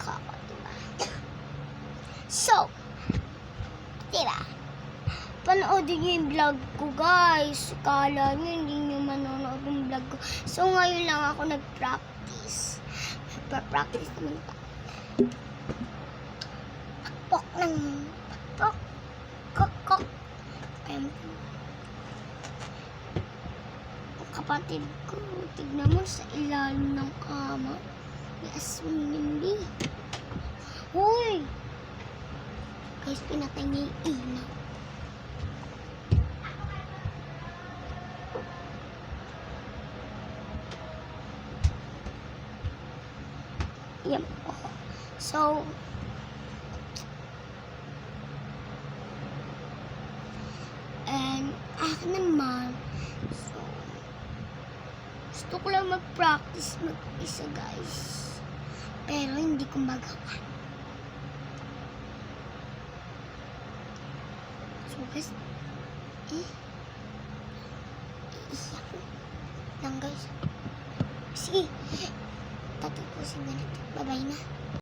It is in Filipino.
Kako, diba? So, diba? Panoodin nyo yung vlog ko, guys. Kala nyo hindi nyo manonood yung vlog ko. So, ngayon lang ako nag-practice. Nagpa-practice naman pa. Pakpok ng pakpok. Kok-kok. Ayun. Ang kapatid ko, tignan mo sa ilalim ng kama. May aswang hindi. Hoy! Guys, pinatay niya yung ilaw. Yan po. So, and akin naman, so, gusto ko lang mag-practice mag-isa, guys. Pero hindi ko magawa. So, guys, iiyak lang, guys. Sige, tatapusin na natin. Bye-bye na.